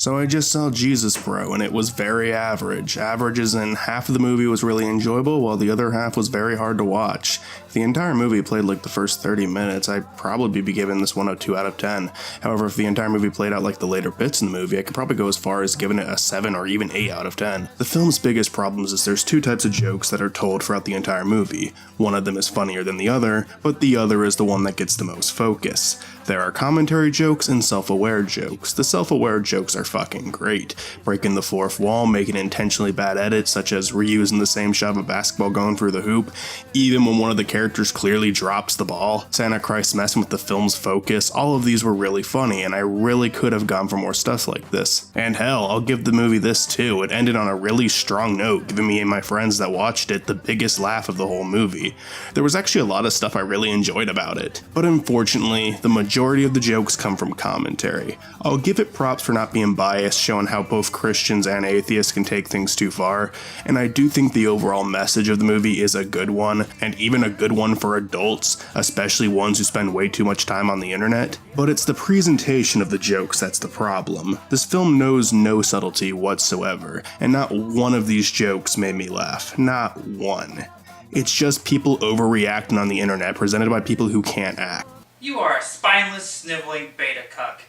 So I just saw Jesus Bro, and it was very average. Average as in half of the movie was really enjoyable, while the other half was very hard to watch. If the entire movie played like the first 30 minutes, I'd probably be giving this one a 2 out of 10. However, if the entire movie played out like the later bits in the movie, I could probably go as far as giving it a 7 or even 8 out of 10. The film's biggest problems is there's two types of jokes that are told throughout the entire movie. One of them is funnier than the other, but the other is the one that gets the most focus. There are commentary jokes and self-aware jokes. The self-aware jokes are fucking great. Breaking the fourth wall, making intentionally bad edits, such as reusing the same shot of a basketball going through the hoop, even when one of the characters clearly drops the ball. Santa Christ messing with the film's focus, all of these were really funny, and I really could have gone for more stuff like this. And hell, I'll give the movie this too. It ended on a really strong note, giving me and my friends that watched it the biggest laugh of the whole movie. There was actually a lot of stuff I really enjoyed about it. But unfortunately, the majority of the jokes come from commentary. I'll give it props for not being biased, showing how both Christians and atheists can take things too far, and I do think the overall message of the movie is a good one, and even a good one for adults, especially ones who spend way too much time on the internet. But it's the presentation of the jokes that's the problem. This film knows no subtlety whatsoever, and not one of these jokes made me laugh. Not one. It's just people overreacting on the internet presented by people who can't act. You are a spineless, sniveling beta cuck,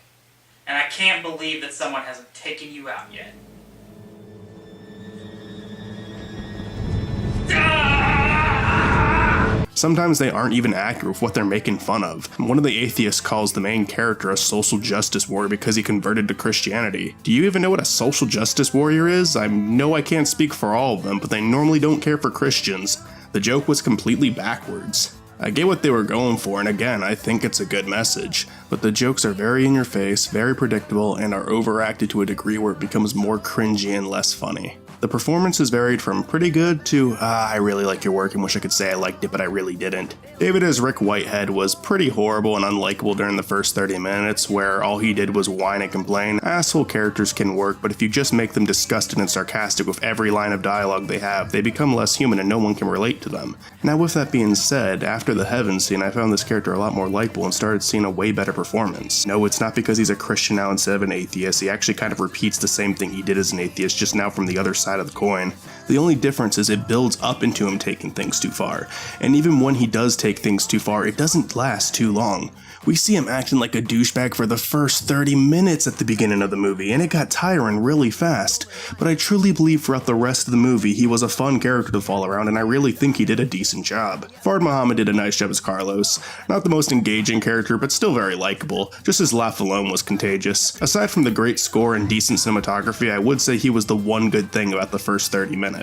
and I can't believe that someone hasn't taken you out yet. Sometimes they aren't even accurate with what they're making fun of. One of the atheists calls the main character a social justice warrior because he converted to Christianity. Do you even know what a social justice warrior is? I know I can't speak for all of them, but they normally don't care for Christians. The joke was completely backwards. I get what they were going for, and again, I think it's a good message, but the jokes are very in your face, very predictable, and are overacted to a degree where it becomes more cringy and less funny. The performances varied from pretty good to, I really like your work and wish I could say I liked it, but I really didn't. David as Rick Whitehead was pretty horrible and unlikable during the first 30 minutes, where all he did was whine and complain. Asshole characters can work, but if you just make them disgusted and sarcastic with every line of dialogue they have, they become less human and no one can relate to them. Now with that being said, after the heaven scene, I found this character a lot more likable and started seeing a way better performance. No, it's not because he's a Christian now instead of an atheist. He actually kind of repeats the same thing he did as an atheist, just now from the other side of the coin. The only difference is it builds up into him taking things too far, and even when he does take things too far, it doesn't last too long. We see him acting like a douchebag for the first 30 minutes at the beginning of the movie, and it got tiring really fast, but I truly believe throughout the rest of the movie he was a fun character to follow around, and I really think he did a decent job. Fard Muhammad did a nice job as Carlos. Not the most engaging character, but still very likable. Just his laugh alone was contagious. Aside from the great score and decent cinematography, I would say he was the one good thing about the first 30 minutes.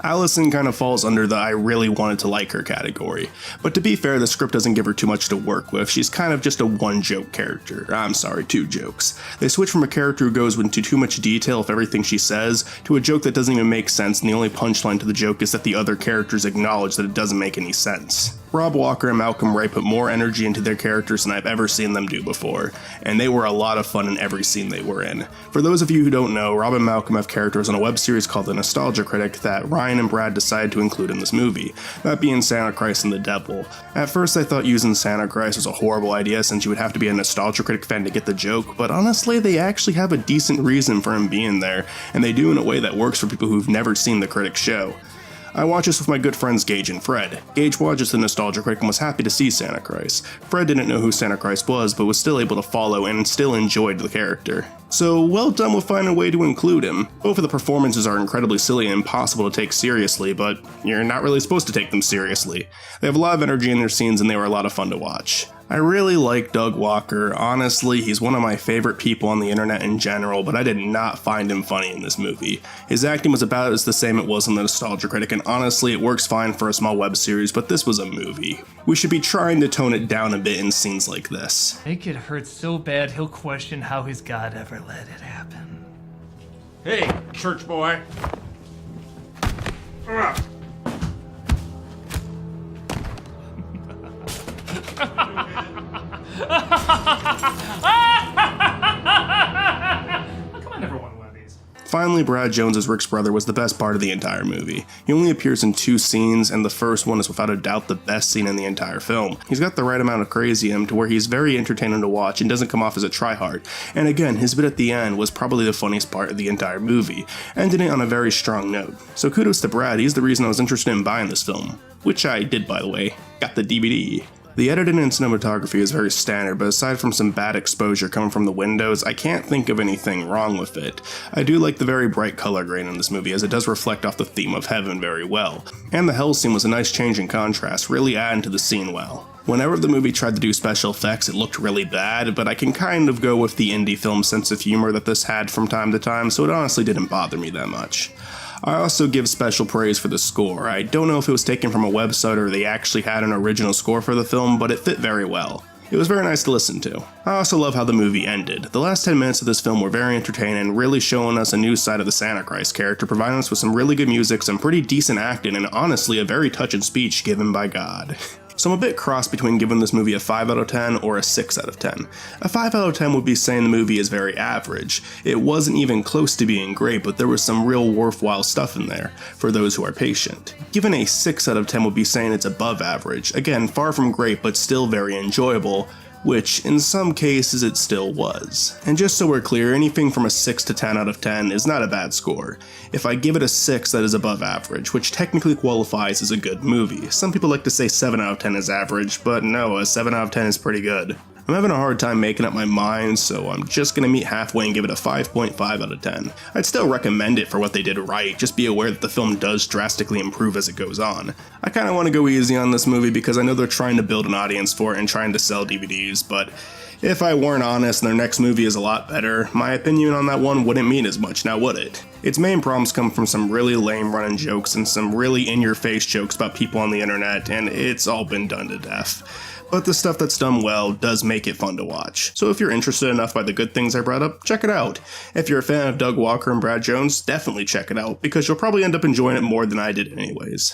Allison kind of falls under the I really wanted to like her category, but to be fair, the script doesn't give her too much to work with. She's kind of just a one-joke character. I'm sorry, 2 jokes. They switch from a character who goes into too much detail of everything she says to a joke that doesn't even make sense, and the only punchline to the joke is that the other characters acknowledge that it doesn't make any sense. Rob Walker and Malcolm Ray put more energy into their characters than I've ever seen them do before, and they were a lot of fun in every scene they were in. For those of you who don't know, Rob and Malcolm have characters on a web series called The Nostalgia Critic that Ryan and Brad decided to include in this movie, that being Santa Christ and the Devil. At first I thought using Santa Christ was a horrible idea since you would have to be a Nostalgia Critic fan to get the joke, but honestly they actually have a decent reason for him being there, and they do in a way that works for people who've never seen the Critic show. I watched this with my good friends Gage and Fred. Gage watches the Nostalgia Critic and was happy to see Santa Christ. Fred didn't know who Santa Christ was, but was still able to follow and still enjoyed the character. So well done with finding a way to include him. Both of the performances are incredibly silly and impossible to take seriously, but you're not really supposed to take them seriously. They have a lot of energy in their scenes and they were a lot of fun to watch. I really like Doug Walker. Honestly, he's one of my favorite people on the internet in general, but I did not find him funny in this movie. His acting was about as the same it was in the Nostalgia Critic, and honestly it works fine for a small web series, but this was a movie. We should be trying to tone it down a bit in scenes like this. Make it hurt so bad he'll question how his God ever let it happen. Hey, church boy. How come I never won one of these? Finally, Brad Jones as Rick's brother was the best part of the entire movie. He only appears in 2 scenes, and the first one is without a doubt the best scene in the entire film. He's got the right amount of crazy in him to where he's very entertaining to watch and doesn't come off as a tryhard. And again, his bit at the end was probably the funniest part of the entire movie, ending it on a very strong note. So kudos to Brad, he's the reason I was interested in buying this film. Which I did, by the way. Got the DVD. The editing and cinematography is very standard, but aside from some bad exposure coming from the windows, I can't think of anything wrong with it. I do like the very bright color grade in this movie, as it does reflect off the theme of heaven very well. And the hell scene was a nice change in contrast, really adding to the scene well. Whenever the movie tried to do special effects, it looked really bad, but I can kind of go with the indie film sense of humor that this had from time to time, so it honestly didn't bother me that much. I also give special praise for the score. I don't know if it was taken from a website or they actually had an original score for the film, but it fit very well. It was very nice to listen to. I also love how the movie ended. The last 10 minutes of this film were very entertaining, really showing us a new side of the Santa Christ character, providing us with some really good music, some pretty decent acting, and honestly a very touching speech given by God. So I'm a bit cross between giving this movie a 5 out of 10 or a 6 out of 10. A 5 out of 10 would be saying the movie is very average. It wasn't even close to being great, but there was some real worthwhile stuff in there, for those who are patient. Given a 6 out of 10 would be saying it's above average. Again, far from great, but still very enjoyable, which in some cases it still was. And just so we're clear, anything from a 6 to 10 out of 10 is not a bad score. If I give it a 6, that is above average, which technically qualifies as a good movie. Some people like to say 7 out of 10 is average, but no, a 7 out of 10 is pretty good. I'm having a hard time making up my mind, so I'm just gonna meet halfway and give it a 5.5 out of 10. I'd still recommend it for what they did right, just be aware that the film does drastically improve as it goes on. I kinda wanna go easy on this movie because I know they're trying to build an audience for it and trying to sell DVDs, but if I weren't honest and their next movie is a lot better, my opinion on that one wouldn't mean as much, now would it? Its main problems come from some really lame running jokes and some really in-your-face jokes about people on the internet, and it's all been done to death. But the stuff that's done well does make it fun to watch. So if you're interested enough by the good things I brought up, check it out. If you're a fan of Doug Walker and Brad Jones, definitely check it out, because you'll probably end up enjoying it more than I did anyways.